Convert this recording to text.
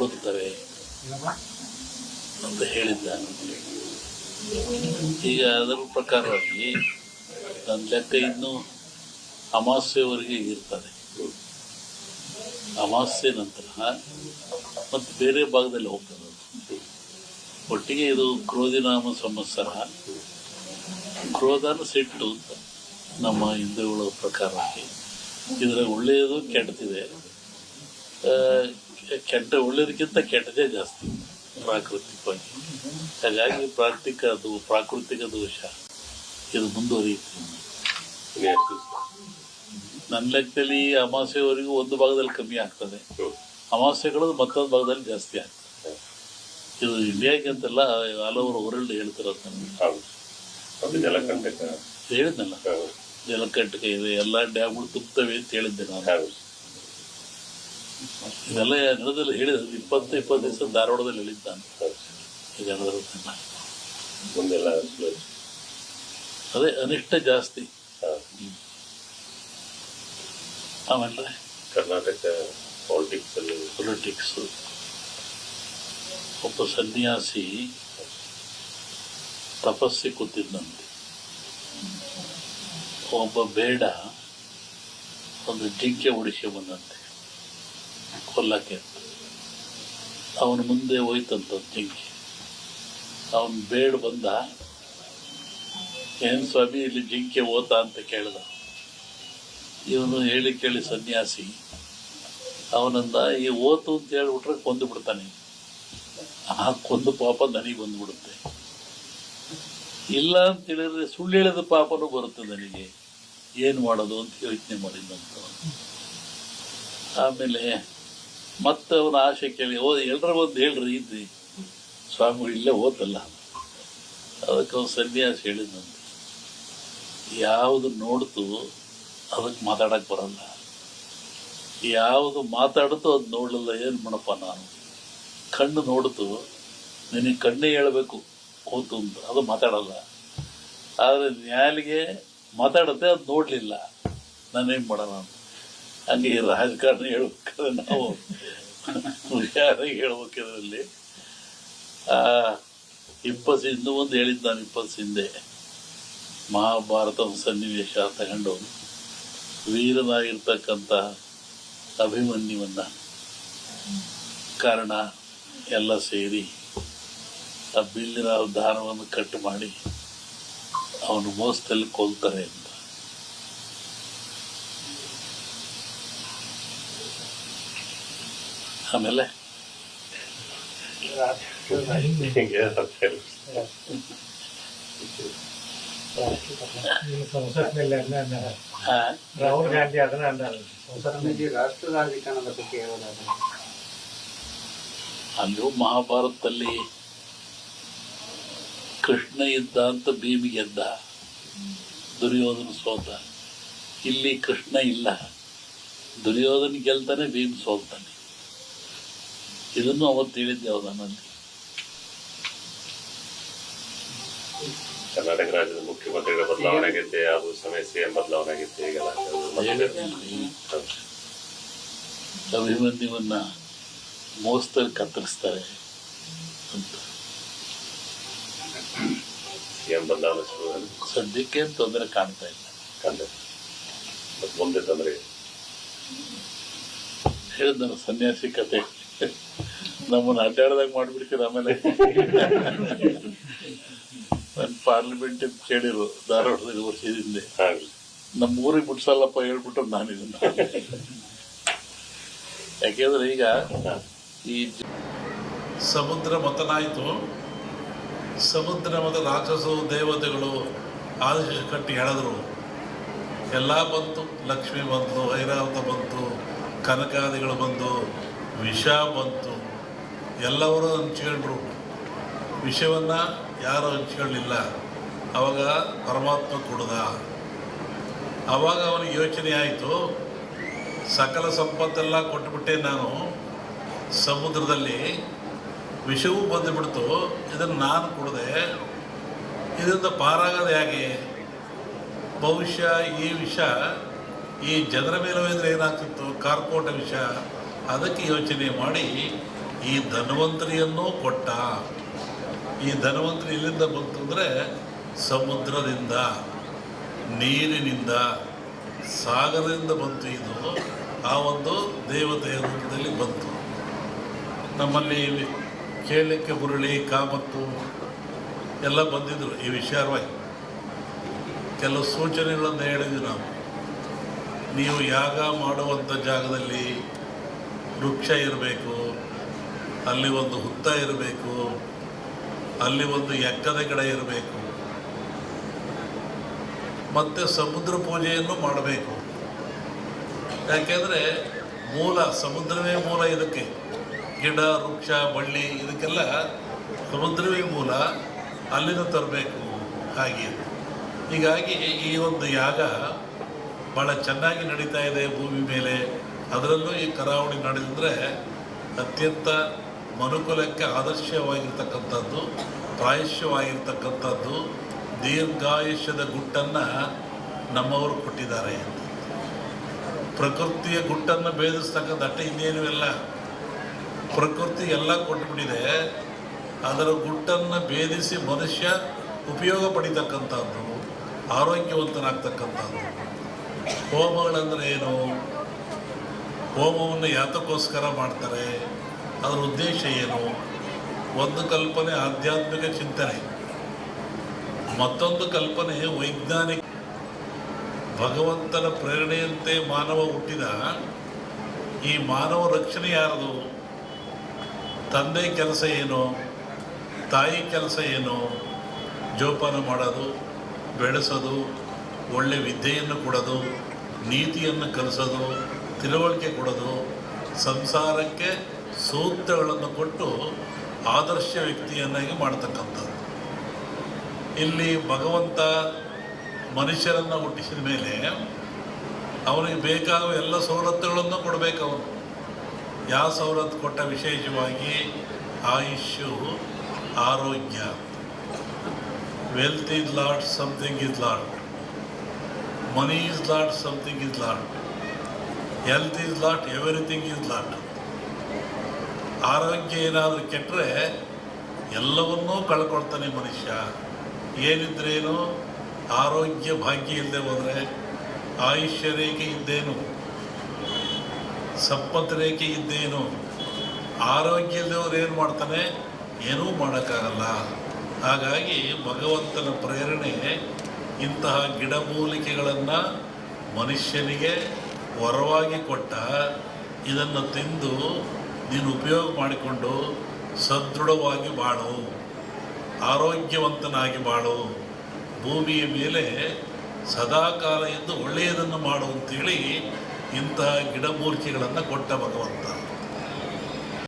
ಬದುಕ್ತಾರೆ ಅಂತ ಹೇಳಿದ್ದಾನೆ. ಈಗ ಅದರ ಪ್ರಕಾರವಾಗಿ ನನ್ನ ಲೆಕ್ಕ ಇನ್ನು ಅಮಾವಾಸ್ಯೆವರೆಗೆ ಇರ್ತದೆ. ಅಮಾವಾಸ್ಯೆ ನಂತರ ಮತ್ತು ಬೇರೆ ಭಾಗದಲ್ಲಿ ಹೋಗ್ತದೆ. ಒಟ್ಟಿಗೆ ಇದು ಕ್ರೋಧಿನಾಮ ಸಂವತ್ಸರ. ಕ್ರೋಧನ ಸಿಟ್ಟು ಅಂತ ನಮ್ಮ ಹಿಂದೂಗಳ ಪ್ರಕಾರವಾಗಿ. ಇದರ ಒಳ್ಳೆಯದು ಕೆಟ್ಟದಿದೆ. ಒಳ್ಳೆಯದಕ್ಕಿಂತ ಕೆಟ್ಟದೇ ಜಾಸ್ತಿ ಪ್ರಾಕೃತಿಕವಾಗಿ. ಹಾಗಾಗಿ ಪ್ರಾಕೃತಿಕ ದೋಷ ಇದು ಮುಂದುವರಿಯುತ್ತೆ. ನನ್ನ ಲೆಕ್ಕದಲ್ಲಿ ಅಮಾವಾಸ್ಯೆವರೆಗೂ ಒಂದು ಭಾಗದಲ್ಲಿ ಕಮ್ಮಿ ಆಗ್ತದೆ, ಅಮಾವಾಸ್ಯೆಗಳು ಮತ್ತೊಂದು ಭಾಗದಲ್ಲಿ ಜಾಸ್ತಿ ಆಗ್ತದೆ. ಇದು ಇಂಡಿಯಾಗೆ ಅಂತಲ್ಲ, ಆಲ್ ಓವರ್ ವರ್ಲ್ಡ್ ಹೇಳ್ತಿರೋದು ನನಗೆ. ಹೇಳಿದ್ನಲ್ಲ, ಜಲಕಂಟಕ ಇದೆ, ಎಲ್ಲ ಡ್ಯಾಮ್ಗಳು ತುಂಬುತ್ತವೆ ಅಂತ ಹೇಳಿದ್ದೆ ನಾನು. ಇದೆಲ್ಲ ನೆಲದಲ್ಲಿ ಹೇಳಿದ 20 ದಿವಸ ಧಾರವಾಡದಲ್ಲಿ ಹೇಳಿದ್ದಾನೆ. ಈಗ ಅದೇ ಅನಿಷ್ಟ ಜಾಸ್ತಿ. ಆಮೇಲೆ ಕರ್ನಾಟಕ ಪೊಲಿಟಿಕ್ಸ್. ಒಬ್ಬ ಸನ್ಯಾಸಿ ತಪಸ್ಸಿ ಕೂತಿದ್ದಂತೆ. ಒಬ್ಬ ಬೇಡ ಒಂದು ಜಿಂಕೆ ಉಡಿಸಿ ಬಂದಂತೆ ಕೊಲ್ಲಕ್ಕೆ. ಅವನ ಮುಂದೆ ಹೋಯ್ತಂತ ಜಿಂಕೆ. ಅವನು ಬೇಡ ಬಂದ, ಏನು ಸ್ವಾಮಿ ಇಲ್ಲಿ ಜಿಂಕೆ ಓತ ಅಂತ ಕೇಳ್ದ. ಇವನು ಹೇಳಿ ಕೇಳಿ ಸನ್ಯಾಸಿ ಅವನಂದ, ಈ ಓತು ಅಂತ ಹೇಳ್ಬಿಟ್ರೆ ಕೊಂದು ಬಿಡ್ತಾನೆ. ಆ ಕೊಂದು ಪಾಪ ನನಗೆ ಬಂದ್ಬಿಡುತ್ತೆ. ಇಲ್ಲ ಅಂತ ಹೇಳಿದ್ರೆ ಸುಳ್ಳು ಹೇಳಿದ ಪಾಪನೂ ಬರುತ್ತೆ ನನಗೆ, ಏನು ಮಾಡೋದು ಅಂತ ಯೋಚನೆ ಮಾಡಿದಂತ. ಆಮೇಲೆ ಮತ್ತೆ ಅವನ ಆಸೆ ಕೇಳಿ, ಎಲ್ಲರ ಬಂದು ಹೇಳ್ರಿ ಇದ್ರಿ ಸ್ವಾಮಿಗಳು ಇಲ್ಲೇ ಓತಲ್ಲ. ಅದಕ್ಕೆ ಅವನು ಸನ್ಯಾಸಿ ಹೇಳಿದಂತೆ, ಯಾವುದು ನೋಡ್ತು ಅದಕ್ಕೆ ಮಾತಾಡಕ್ಕೆ ಬರಲ್ಲ, ಯಾವುದು ಮಾತಾಡ್ತು ಅದು ನೋಡಲಿಲ್ಲ, ಏನು ಮಾಡಪ್ಪ ನಾನು. ಕಣ್ಣು ನೋಡ್ತು, ನಿನಗೆ ಕಣ್ಣೇ ಹೇಳಬೇಕು ಓತು ಅಂತ, ಅದು ಮಾತಾಡಲ್ಲ. ಆದರೆ ನ್ಯಾಲಿಗೆ ಮಾತಾಡುತ್ತೆ, ಅದು ನೋಡಲಿಲ್ಲ, ನಾನೇನು ಮಾಡೋಣ ಅಂತ. ಹಂಗೆ ರಾಜಕಾರಣ ಹೇಳ್ಬೇಕಾದ್ರೆ ನಾವು ಯಾರಿಗೆ ಹೇಳ್ಬೇಕಿದ್ರಲ್ಲಿ 20 ಇನ್ನೂ ಒಂದು ಹೇಳಿದ್ದು ನಾನು 20 ಹಿಂದೆ. ಮಹಾಭಾರತ ಸನ್ನಿವೇಶ ತಗೊಂಡು ವೀರನಾಗಿರ್ತಕ್ಕಂಥ ಅಭಿಮನ್ಯುವನ್ನ ಕಾರಣ ಎಲ್ಲ ಸೇರಿ ಆ ಬಿಲ್ಲಿನ ದಾನವನ್ನು ಕಟ್ ಮಾಡಿ ಅವನು ಮೋಸದಲ್ಲಿ ಕೊಲ್ತಾರೆ ಅಂತ. ಆಮೇಲೆ ರಾಹುಲ್ ಗಾಂಧಿ ಅದನ್ನ ರಾಷ್ಟ್ರ ರಾಜಕಾರಣದ ಬಗ್ಗೆ ಹೇಳೋದಾದ್ರೆ ಅಲ್ಲೂ ಮಹಾಭಾರತದಲ್ಲಿ ಕೃಷ್ಣ ಇದ್ದ ಅಂತ ಭೀಮಿ ಗೆದ್ದ, ದುರ್ಯೋಧನ ಸೋತ. ಇಲ್ಲಿ ಕೃಷ್ಣ ಇಲ್ಲ, ದುರ್ಯೋಧನ ಗೆಲ್ತಾನೆ, ಭೀಮ್ ಸೋಲ್ತಾನೆ. ಇದನ್ನು ಅವತ್ತು ಹೇಳಿದ್ದೆ ಅವನಲ್ಲಿ. ಕರ್ನಾಟಕ ರಾಜ್ಯದ ಮುಖ್ಯಮಂತ್ರಿಗಳ ಬದಲಾವಣೆ ಆಗೈತೆ, ಅದು ಸಮಸ್ಯೆ ಬದಲಾವಣೆ ಆಗೈತೆ. ಈಗೆಲ್ಲ ಅಭಿಮನ್ಯುವನ್ನ ಮೋಸದಲ್ಲಿ ಕತ್ತರಿಸ್ತಾರೆ ಅಂತ. ಏನ್ ಬದಲಾವಣೆ ಸದ್ಯಕ್ಕೆ ತೊಂದರೆ ಕಾಣ್ತಾ ಇಲ್ಲ. ಮುಂದೆ ತೊಂದರೆ ಹೇಳಿದ ಸನ್ಯಾಸಿ ಕತೆ ನಮ್ಮನ್ನು ಅಡ್ಡಾಡ್ದಾಗ ಮಾಡಿಬಿಡ್ತೀರ. ಆಮೇಲೆ ನನ್ನ ಪಾರ್ಲಿಮೆಂಟ್ ಕೇಳಿರು ಧಾರವಾಡದಲ್ಲಿ ವರ್ಷದ ಹಿಂದೆ, ನಮ್ಮ ಊರಿಗೆ ಬಿಡ್ಸಲ್ಲಪ್ಪ ಹೇಳ್ಬಿಟ್ಟು ನಾನು ಇದನ್ನ. ಯಾಕೆಂದ್ರೆ ಈಗ ಈ ಸಮುದ್ರ ಮತನಾಯಿತು, ಸಮುದ್ರ ಮತ ರಾಕ್ಷಸರು ದೇವತೆಗಳು ಆದೇಶ ಕಟ್ಟಿ ಹೇಳಿದ್ರು. ಎಲ್ಲ ಬಂತು, ಲಕ್ಷ್ಮಿ ಬಂತು, ಐರಾವತ ಬಂತು, ಕನಕಾದಿಗಳು ಬಂದು, ವಿಷ ಬಂತು. ಎಲ್ಲವರು ಹಂಚ್ಕೊಂಡ್ರು. ವಿಷವನ್ನು ಯಾರು ಹಂಚ್ಕೊಳ್ಳಿಲ್ಲ. ಆವಾಗ ಪರಮಾತ್ಮ ಕೊಡ್ದ. ಆವಾಗ ಅವನಿಗೆ ಯೋಚನೆ ಆಯಿತು, ಸಕಲ ಸಂಪತ್ತೆಲ್ಲ ಕೊಟ್ಟುಬಿಟ್ಟೆ ನಾನು, ಸಮುದ್ರದಲ್ಲಿ ವಿಷವೂ ಬಂದುಬಿಡ್ತು, ಇದನ್ನು ನಾನು ಕುಡಿದೆ, ಇದರಿಂದ ಪಾರಾಗೋದು ಹೇಗೆ? ಬಹುಶಃ ಈ ವಿಷ ಈ ಜನರ ಮೇಲೆ ಹೋದರೆ ಏನಾಗ್ತಿತ್ತು, ಕಾರ್ಕೋಟ ವಿಷ. ಅದಕ್ಕೆ ಯೋಚನೆ ಮಾಡಿ ಈ ಧನ್ವಂತರಿಯನ್ನು ಕೊಟ್ಟ. ಈ ಧನ್ವಂತರಿ ಎಲ್ಲಿಂದ ಬಂತು ಅಂದರೆ ಸಮುದ್ರದಿಂದ, ನೀರಿನಿಂದ, ಸಾಗರದಿಂದ ಬಂತು. ಇದು ಆ ಒಂದು ದೇವತೆಯ ರೂಪದಲ್ಲಿ ಬಂತು. ನಮ್ಮಲ್ಲಿ ಕೇಳಲಿಕ್ಕೆ ಬುರುಳಿ, ಕಾಮತ್ತು ಎಲ್ಲ ಬಂದಿದ್ದರು ಈ ವಿಚಾರವಾಗಿ. ಕೆಲವು ಸೂಚನೆಗಳನ್ನು ಹೇಳಿದ್ವಿ ನಾವು. ನೀವು ಯಾಗ ಮಾಡುವಂಥ ಜಾಗದಲ್ಲಿ ವೃಕ್ಷ ಇರಬೇಕು, ಅಲ್ಲಿ ಒಂದು ಹುತ್ತ ಇರಬೇಕು, ಅಲ್ಲಿ ಒಂದು ಎಕ್ಕದ ಗಿಡ ಇರಬೇಕು, ಮತ್ತು ಸಮುದ್ರ ಪೂಜೆಯನ್ನು ಮಾಡಬೇಕು. ಯಾಕೆಂದರೆ ಮೂಲ ಸಮುದ್ರವೇ ಮೂಲ. ಇದಕ್ಕೆ ಗಿಡ, ವೃಕ್ಷ, ಬಳ್ಳಿ ಇದಕ್ಕೆಲ್ಲ ಸಮುದ್ರವೇ ಮೂಲ. ಅಲ್ಲಿಂದ ತರಬೇಕು. ಹಾಗೆ ಹೀಗಾಗಿ ಈ ಒಂದು ಯಾಗ ಭಾಳ ಚೆನ್ನಾಗಿ ನಡೀತಾ ಇದೆ ಭೂಮಿ ಮೇಲೆ. ಅದರಲ್ಲೂ ಈ ಕರಾವಳಿ ನಡೆದಿದ್ರೆ ಅತ್ಯಂತ ಮನುಕುಲಕ್ಕೆ ಆದರ್ಶವಾಗಿರ್ತಕ್ಕಂಥದ್ದು, ಪ್ರಾಯಶ್ಯವಾಗಿರ್ತಕ್ಕಂಥದ್ದು, ದೀರ್ಘಾಯುಷ್ಯದ ಗುಟ್ಟನ್ನು ನಮ್ಮವರು ಕೊಟ್ಟಿದ್ದಾರೆ. ಪ್ರಕೃತಿಯ ಗುಟ್ಟನ್ನು ಭೇದಿಸ್ತಕ್ಕಂಥ ಅಟ್ಟ ಇನ್ನೇನು ಇಲ್ಲ. ಪ್ರಕೃತಿ ಎಲ್ಲ ಕೊಟ್ಟುಬಿಟ್ಟಿದೆ. ಅದರ ಗುಟ್ಟನ್ನು ಭೇದಿಸಿ ಮನುಷ್ಯ ಉಪಯೋಗ ಪಡಿತಕ್ಕಂಥದ್ದು, ಆರೋಗ್ಯವಂತನಾಗ್ತಕ್ಕಂಥದ್ದು. ಹೋಮಗಳಂದರೆ ಏನು? ಹೋಮವನ್ನು ಯಾತಕ್ಕೋಸ್ಕರ ಮಾಡ್ತಾರೆ? ಅದರ ಉದ್ದೇಶ ಏನು? ಒಂದು ಕಲ್ಪನೆ ಆಧ್ಯಾತ್ಮಿಕ ಚಿಂತನೆ, ಮತ್ತೊಂದು ಕಲ್ಪನೆ ವೈಜ್ಞಾನಿಕ. ಭಗವಂತನ ಪ್ರೇರಣೆಯಂತೆ ಮಾನವ ಹುಟ್ಟಿದ. ಈ ಮಾನವ ರಕ್ಷಣೆ ಯಾರದು? ತಂದೆ ಕೆಲಸ ಏನು? ತಾಯಿ ಕೆಲಸ ಏನು? ಜೋಪಾನ ಮಾಡೋದು, ಬೆಳೆಸೋದು, ಒಳ್ಳೆ ವಿದ್ಯೆಯನ್ನು ಕೊಡೋದು, ನೀತಿಯನ್ನು ಕಲಿಸೋದು, ತಿಳುವಳಿಕೆ ಕೊಡೋದು, ಸಂಸಾರಕ್ಕೆ ಸೂಕ್ತಗಳನ್ನು ಕೊಟ್ಟು ಆದರ್ಶ ವ್ಯಕ್ತಿಯನ್ನಾಗಿ ಮಾಡ್ತಕ್ಕಂಥದ್ದು. ಇಲ್ಲಿ ಭಗವಂತ ಮನುಷ್ಯರನ್ನು ಹುಟ್ಟಿಸಿದ ಮೇಲೆ ಅವನಿಗೆ ಬೇಕಾಗುವ ಎಲ್ಲ ಸವಲತ್ತುಗಳನ್ನು ಕೊಡಬೇಕು. ಅವನು ಯಾವ ಸವಲತ್ತು ಕೊಟ್ಟ? ವಿಶೇಷವಾಗಿ ಆಯುಷ್ಯು, ಆರೋಗ್ಯ. Wealth is lot, something is lot. Money is lot, something is lot. Health is lot, everything is lot. ಆರೋಗ್ಯ ಏನಾದರೂ ಕೆಟ್ಟರೆ ಎಲ್ಲವನ್ನೂ ಕಳ್ಕೊಳ್ತಾನೆ ಮನುಷ್ಯ. ಏನಿದ್ರೇನು? ಆರೋಗ್ಯ ಭಾಗ್ಯ ಇಲ್ಲದೆ ಹೋದರೆ, ಆಯುಷ್ಯ ರೇಖೆ ಇದ್ದೇನು, ಸಂಪತ್ತು ರೇಖೆ ಇದ್ದೇನು? ಆರೋಗ್ಯ ಇಲ್ಲದವ್ರು ಏನು ಮಾಡ್ತಾನೆ? ಏನೂ ಮಾಡೋಕ್ಕಾಗಲ್ಲ. ಹಾಗಾಗಿ ಭಗವಂತನ ಪ್ರೇರಣೆ ಇಂತಹ ಗಿಡಮೂಲಿಕೆಗಳನ್ನು ಮನುಷ್ಯನಿಗೆ ವರವಾಗಿ ಕೊಟ್ಟ. ಇದನ್ನು ತಿಂದು ನೀನು ಉಪಯೋಗ ಮಾಡಿಕೊಂಡು ಸದೃಢವಾಗಿ ಬಾಳು, ಆರೋಗ್ಯವಂತನಾಗಿ ಬಾಳು, ಭೂಮಿಯ ಮೇಲೆ ಸದಾಕಾಲ ಎಂದು ಒಳ್ಳೆಯದನ್ನು ಮಾಡು ಅಂತೇಳಿ ಇಂತಹ ಗಿಡಮೂಲಿಕೆಗಳನ್ನು ಕೊಟ್ಟ ಭಗವಂತ.